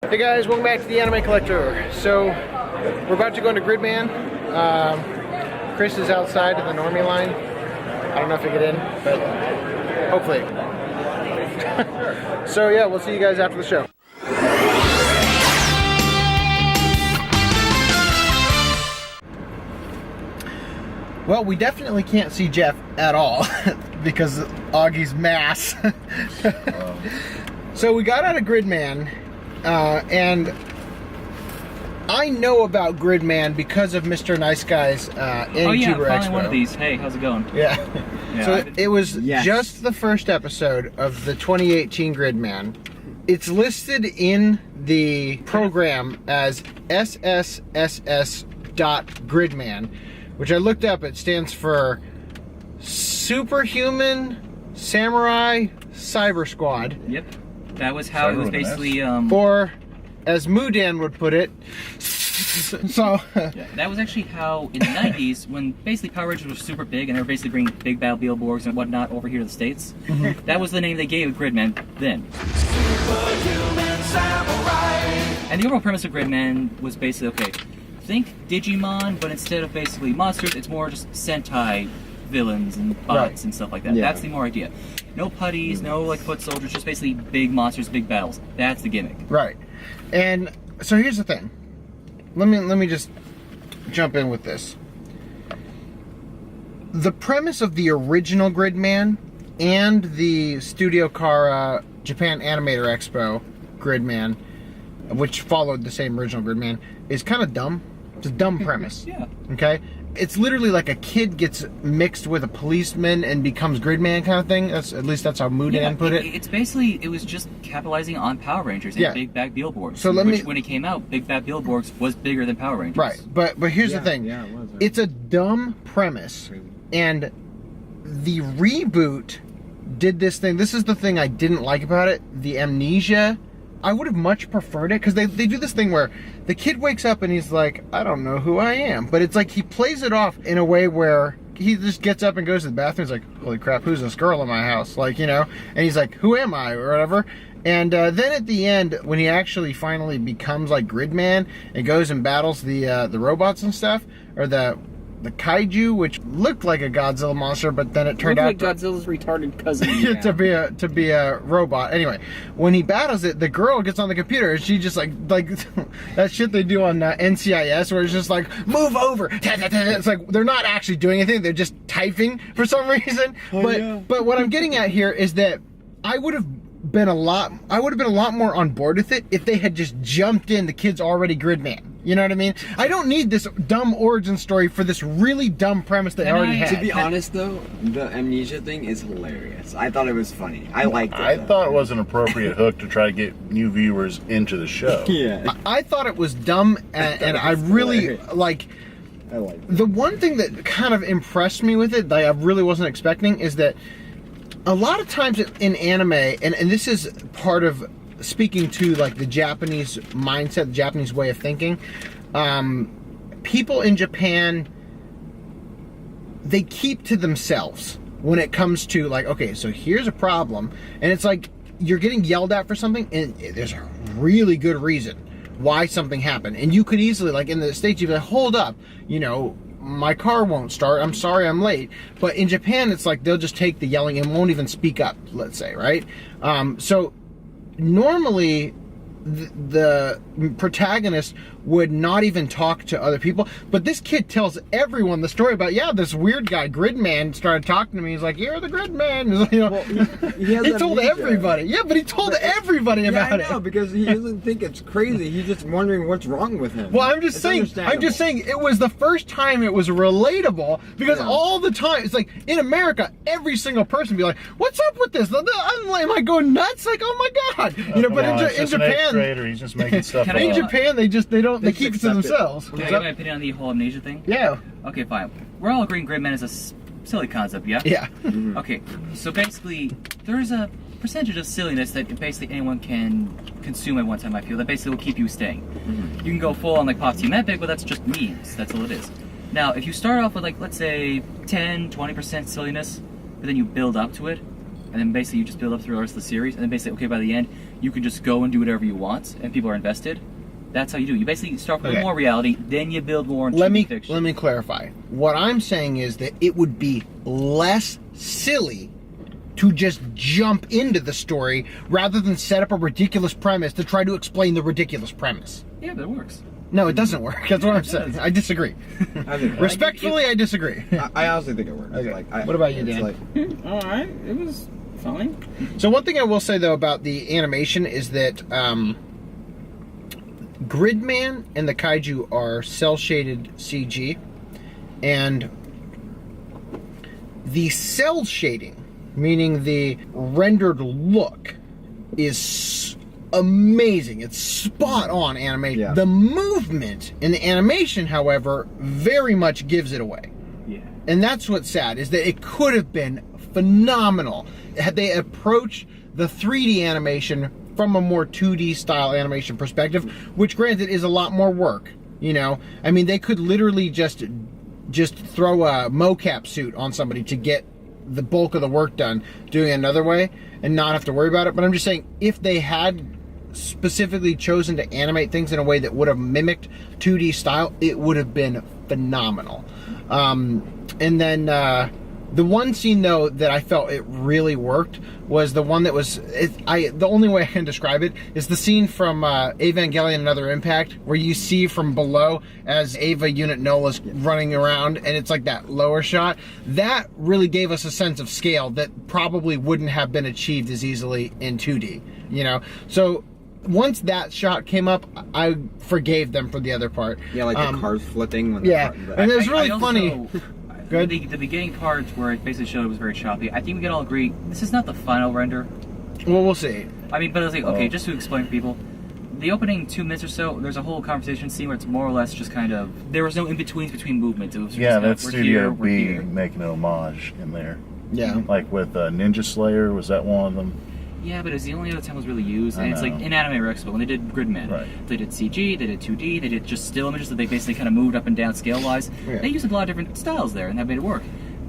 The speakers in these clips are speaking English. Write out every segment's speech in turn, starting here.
Hey guys, welcome back to the Anime Collector. So, we're about to go into Gridman. Chris is outside of the Normie line. I don't know if he'll get in, but hopefully. So yeah, we'll see you guys after the show. Well, we definitely can't see Jeff at all because of Augy's mass. So we got out of Gridman, and I know about Gridman because of MrNiesGuy's Anime Expo. Finally one of these. Hey, how's it going? Yeah. So it was Yes. just the first episode of the 2018 Gridman. It's listed in the program as SSSS.Gridman, which I looked up. It stands for Superhuman Samurai Cyber Squad. Yep. That was how it was basically. Or, as Mudan would put it, so. Yeah, that was actually how in the 90s, when basically Power Rangers were super big and they were basically bringing big bad billboards and whatnot over here to the States, that was the name they gave Gridman then. Superhuman Samurai. And the overall premise of Gridman was basically, okay, think Digimon, but instead of basically monsters, it's more just Sentai villains and bots and stuff like that. Yeah. That's the more idea. No putties, no like foot soldiers, just basically big monsters, big battles. That's the gimmick. Right. And so here's the thing. Let me just jump in with this. The premise of the original Gridman and the Studio Kara Japan Animator Expo Gridman, which followed the same original Gridman, is kind of dumb. It's a dumb premise. Yeah. Okay? It's literally like a kid gets mixed with a policeman and becomes Gridman kind of thing. At least that's how Mudan put it. It's basically, it was just capitalizing on Power Rangers and Big Bad Billboards. So when it came out, Big Bad Billboards was bigger than Power Rangers. Right, but here's the thing. Yeah, it was, It's a dumb premise, and the reboot did this thing. This is the thing I didn't like about it. The amnesia. I would have much preferred it because they do this thing where the kid wakes up and he's like, I don't know who I am. But it's like he plays it off in a way where he just gets up and goes to the bathroom. He's like, holy crap, who's this girl in my house? Like, you know, and he's like, who am I? Or whatever. And then at the end, when he actually finally becomes like Gridman and goes and battles the robots and stuff, or the kaiju, which looked like a Godzilla monster, but then it turned out like Godzilla's retarded cousin. to be a robot. Anyway, when he battles it, the girl gets on the computer and she just like that shit they do on NCIS, where it's just like move over. It's like they're not actually doing anything; they're just typing for some reason. But what I'm getting at here is that I would have been a lot more on board with it if they had just jumped in the kid's already Gridman. You know what I mean? I don't need this dumb origin story for this really dumb premise they already had. To be honest though, the amnesia thing is hilarious. I thought it was funny. I liked it. I thought it was an appropriate hook to try to get new viewers into the show. Yeah. I thought it was dumb, and I really like. I liked it. The one thing that kind of impressed me with it that I really wasn't expecting is that a lot of times in anime, and this is part of speaking to like the Japanese mindset, the Japanese way of thinking, people in Japan, they keep to themselves when it comes to like, okay, so here's a problem, and it's like you're getting yelled at for something, and there's a really good reason why something happened, and you could easily, like in the States, you'd be like, hold up, you know, my car won't start, I'm sorry I'm late. But in Japan, it's like they'll just take the yelling and won't even speak up, let's say, right? So normally the protagonist would not even talk to other people, but this kid tells everyone the story about, yeah, this weird guy Gridman started talking to me. He's like, you're the Gridman, you know. Well, he told everybody. Yeah, but he told everybody about I know, it because he doesn't think it's crazy. He's just wondering what's wrong with him. Well, I'm just saying it was the first time it was relatable, because all the time, it's like, in America, every single person be like, what's up with this? Am I going nuts? Like, oh my God. You know, but in Japan, He's just making stuff up. in Japan, they keep it to themselves. Can I give my opinion on the whole amnesia thing? Yeah. Okay, fine. We're all agreeing Gridman is a silly concept, yeah? Yeah. Okay, so basically, there's a percentage of silliness that basically anyone can consume at one time, I feel, that basically will keep you staying. You can go full on like Pop Team Epic, but that's just memes. That's all it is. Now, if you start off with like, let's say, 10, 20% silliness, but then you build up to it, and then basically you just build up through the rest of the series, and then basically, okay, by the end, you can just go and do whatever you want, and people are invested. That's how you do it. You basically start with Okay. more reality, then you build more into Let me fiction. clarify. What I'm saying is that it would be less silly to just jump into the story rather than set up a ridiculous premise to try to explain the ridiculous premise. Yeah, but it works. No, it doesn't work. That's what I'm saying. I disagree. I think Respectfully, I disagree. I honestly think it works. Okay. Like, What about you, it's Dan? Like, All right, it was fine. So one thing I will say though about the animation is that Gridman and the kaiju are cel-shaded CG, and the cell shading, meaning the rendered look, is amazing. It's spot on animation. Yeah. The movement in the animation, however, very much gives it away. Yeah. And that's what's sad, is that it could have been phenomenal had they approached the 3D animation from a more 2D style animation perspective, which granted is a lot more work, you know? I mean, they could literally just throw a mocap suit on somebody to get the bulk of the work done doing it another way and not have to worry about it. But I'm just saying, if they had specifically chosen to animate things in a way that would have mimicked 2D style, it would have been phenomenal. And then the one scene though that I felt it really worked was the one that was the only way I can describe it is the scene from Evangelion Another Impact, where you see from below as Ava Unit Nola's running around, and it's like that lower shot. That really gave us a sense of scale that probably wouldn't have been achieved as easily in 2D, you know? So once that shot came up, I forgave them for the other part. yeah, like the cars flipping. When Yeah, the and it was I really also- funny. Good. The beginning part where it basically showed it was very choppy. I think we can all agree this is not the final render. Well, we'll see. I mean, but I was like, okay, Oh. just to explain to people, the opening 2 minutes or so, there's a whole conversation scene where it's more or less just kind of, there was no in-betweens between movements. It was just Yeah, kind of, that's we're Studio here, we're B here. making an homage in there. Yeah. Like with Ninja Slayer, was that one of them? Yeah, but it's the only other time it was really used, I and it's like know. in Anime Expo when they did Gridman, Right. they did CG, they did 2D, they did just still images that they basically kind of moved up and down scale-wise. Yeah. They used a lot of different styles there, and that made it work.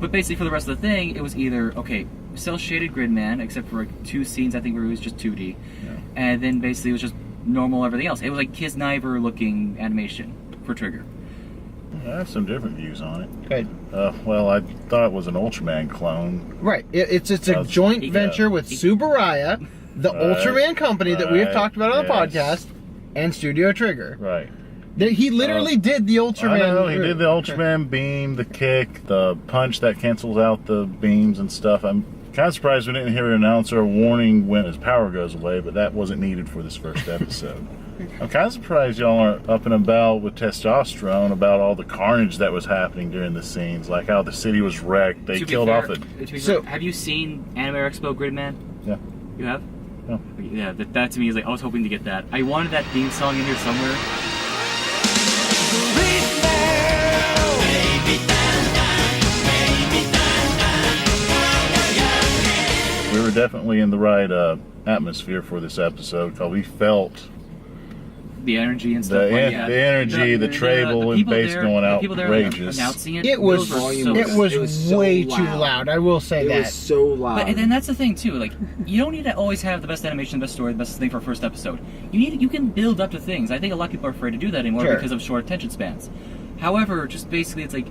But basically for the rest of the thing, it was either, okay, cel-shaded Gridman, except for like 2 scenes I think where it was just 2D, and then basically it was just normal everything else. It was like Kisniver looking animation for Trigger. I have some different views on it. Good. Well, I thought it was an Ultraman clone. Right. It's a That's- joint Yeah. venture with Tsuburaya, the Right. Ultraman company that we have Right. talked about on the Yes. podcast, and Studio Trigger. Right. He literally did the Ultraman. I know, he did the Ultraman beam, the kick, the punch that cancels out the beams and stuff. I'm kind of surprised we didn't hear an announcer warning when his power goes away, but that wasn't needed for this first episode. I'm kind of surprised y'all aren't up and about with testosterone about all the carnage that was happening during the scenes, like how the city was wrecked. They To be killed fair- off it. to be So- fair, have you seen Anime Expo Gridman? Yeah. You have? No. Yeah, that to me is like, I was hoping to get that. I wanted that theme song in here somewhere. We were definitely in the right atmosphere for this episode because we felt The energy and stuff. like that. the energy, the treble and people bass there- going the people there outrageous. announcing it. It was those were volume so it good. was, It was so way too loud. loud. I will say It that. was so loud. But and then that's the thing too. Like, you don't need to always have the best animation, the best story, the best thing for a first episode. You can build up to things. I think a lot of people are afraid to do that anymore Sure. because of short attention spans. However, just basically, it's like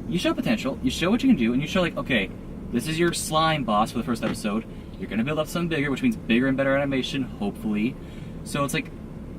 you show potential, you show what you can do, and you show like, okay, this is your slime boss for the first episode. You're gonna build up something bigger, which means bigger and better animation, hopefully. So it's like,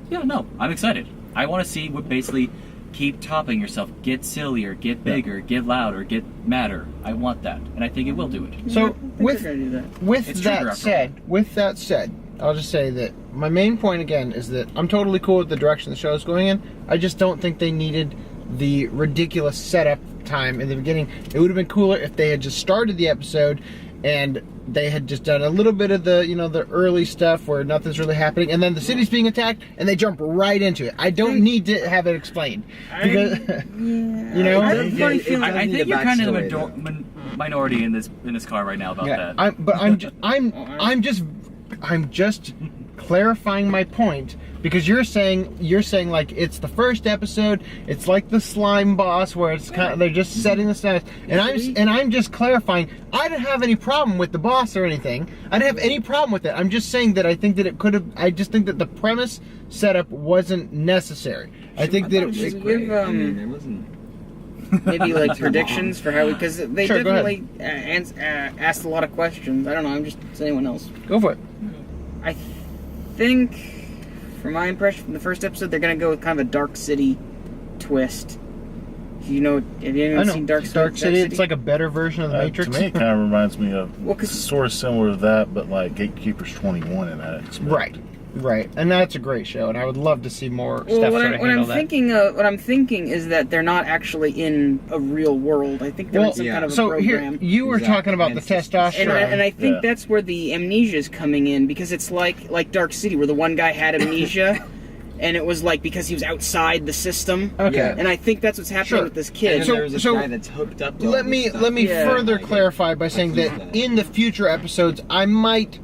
yeah, no, I'm excited. I want to see what basically keep topping yourself, get sillier, get bigger, get louder, get madder. I want that, and I think it will do it. So I think with I do that. with It's Trigger that after said, I'll just say that my main point again is that I'm totally cool with the direction the show is going in. I just don't think they needed the ridiculous setup time in the beginning. It would have been cooler if they had just started the episode and they had just done a little bit of the, the early stuff where nothing's really happening, and then the city's being attacked, and they jump right into it. I don't need to have it explained because, I have a funny it feeling. does I need think a you're kind of the backstory, minority in this car right now about yeah. that. I'm just clarifying my point because you're saying like it's the first episode. It's like the slime boss where it's kind of, they're just setting the status. And I'm just clarifying. I didn't have any problem with the boss or anything. I didn't have any problem with it. I'm just saying that I think that it could have. I just think that the premise setup wasn't necessary. I think that Just give it wasn't. maybe like predictions for how because they Sure, go definitely asked a lot of questions. I don't know. I'm just anyone else. go for it. I think, from my impression from the first episode, they're gonna go with kind of a Dark City twist. Have you ever seen Dark City? It's like a better version of the Matrix. To me, it kind of reminds me of Well, 'cause- sort of similar to that, but like Gatekeepers 21 in that aspect. Right, and that's a great show, and I would love to see more Well, stuff what sort of I'm handle that. thinking, what I'm thinking is that they're not actually in a real world. I think they're in some kind of a so program. here you were Exactly. talking about the testosterone. And I think Yeah. that's where the amnesia is coming in, because it's like Dark City, where the one guy had amnesia, and it was like because he was outside the system. Okay. Yeah. And I think that's what's happening Sure. with this And kid. then So- there's this so guy that's hooked up to all let this me stuff. Yeah. further Like, clarify by saying that in the future episodes I might,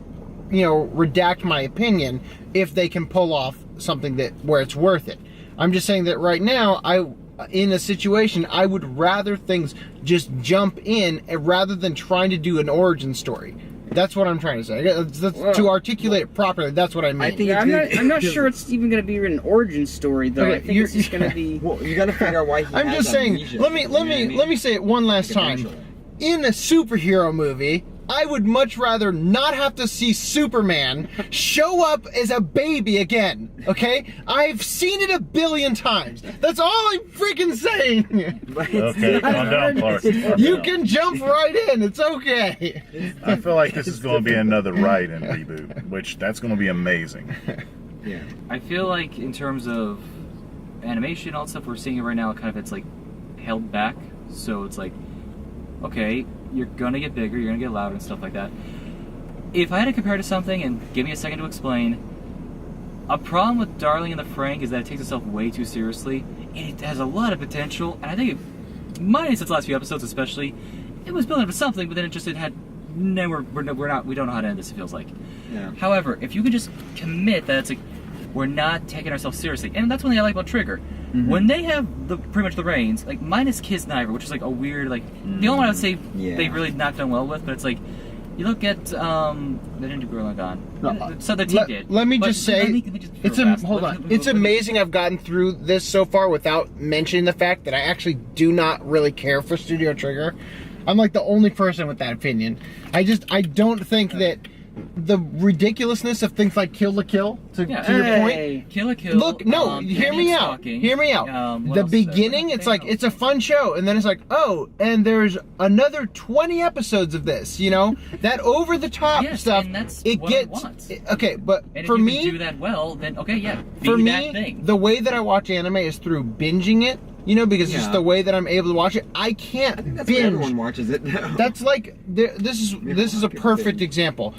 redact my opinion if they can pull off something where it's worth it. I'm just saying that right now in a situation I would rather things just jump in rather than trying to do an origin story. That's what I'm trying to say. To articulate it properly, that's what I mean. I think Yeah, it's I'm not sure it's even going to be an origin story though. Okay, I think it's just going to be. Well, you got to figure out why he I'm has just saying. amnesia. Let me You know what I mean? say it one last Like, time. eventually. In a superhero movie, I would much rather not have to see Superman show up as a baby again. Okay, I've seen it 1 billion times. That's all I'm freaking saying. But it's Okay, not calm down, Clark. Calm You down. can jump right in. It's okay. I feel like this is going to be another Raiden reboot, which that's going to be amazing. Yeah. I feel like in terms of animation, all that stuff we're seeing right now, kind of it's like held back. So it's like, okay, you're gonna get bigger, you're gonna get louder and stuff like that. If I had to compare to something, and give me a second to explain, a problem with Darling in the Franxx is that it takes itself way too seriously, and it has a lot of potential, and I think minus its last few episodes especially, it was building up to something, but then it had no, we don't know how to end this, it feels like. Yeah. However, if you could just commit that it's like, we're not taking ourselves seriously, and that's one thing I like about Trigger. When they have pretty much the reins, like minus Kiss Niver, which is like a weird, like the only one I would say Yeah. they really not done well with, but it's like you look at they didn't do Gorilla Gone. No, So the team did. Let me But just say, let me just it's real fast. hold Let on. me- It's amazing I've gotten through this so far without mentioning the fact that I actually do not really care for Studio Trigger. I'm like the only person with that opinion. I don't think that the ridiculousness of things like Kill la Kill, to your point. Hey. Kill a Kill. Look, no, hear me out. Stalking, Hear me out. what The else? beginning, it's like, it's a fun show, and then it's like, oh, and there's another 20 episodes of this, that over the top Yes, stuff. and that's it what I gets want. okay, but And for if you me, can do that well, then okay, yeah, be for that me, thing. the way that I watch anime is through binging it, because it's Yeah. the way that I'm able to watch it. I can't I think that's why everyone binge. watches it now. That's like this is a perfect example.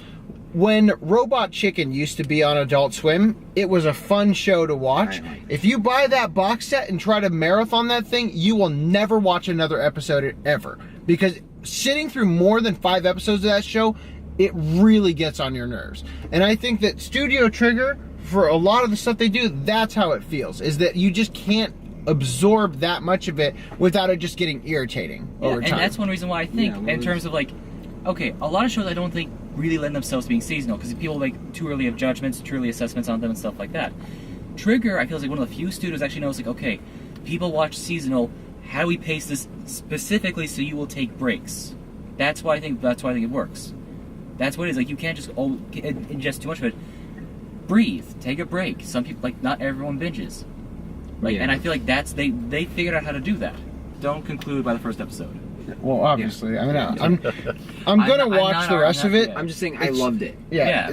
When Robot Chicken used to be on Adult Swim, it was a fun show to watch. Right. If you buy that box set and try to marathon that thing, you will never watch another episode ever. Because sitting through more than 5 episodes of that show, it really gets on your nerves. And I think that Studio Trigger, for a lot of the stuff they do, that's how it feels. Is that you just can't absorb that much of it without it just getting irritating over time. And that's one reason why I think, Yeah, well, in terms of like, okay, a lot of shows I don't think really lend themselves to being seasonal because people make too early of judgments, too early assessments on them and stuff like that. Trigger, I feel like one of the few studios actually knows, like, okay, people watch seasonal. How do we pace this specifically so you will take breaks? That's why I think it works. That's what it is. Like, you can't just ingest too much of it. Breathe. Take a break. Some people, like, not everyone binges. Like, Yeah. and I feel like they figured out how to do that. Don't conclude by the first episode. Well, obviously, I mean, I'm I'm gonna not- watch I'm the not- rest of it. I'm just saying I loved it. Yeah,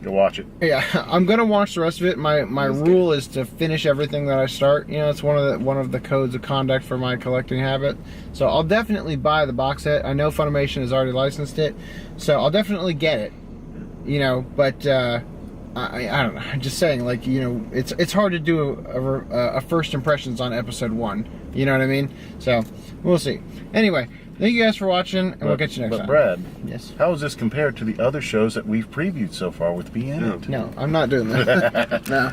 Go watch it. yeah, I'm gonna watch the rest of it. My rule is to finish everything that I start. It's one of the codes of conduct for my collecting habit. So I'll definitely buy the box set. I know Funimation has already licensed it, so I'll definitely get it. But I don't know. I'm just saying, like, you know, it's hard to do a first impressions on episode 1. You know what I mean? So we'll see. Anyway, thank you guys for watching, and we'll catch you next time. But Brad, yes. How is this compared to the other shows that we've previewed so far with Be In It? No, I'm not doing that. No.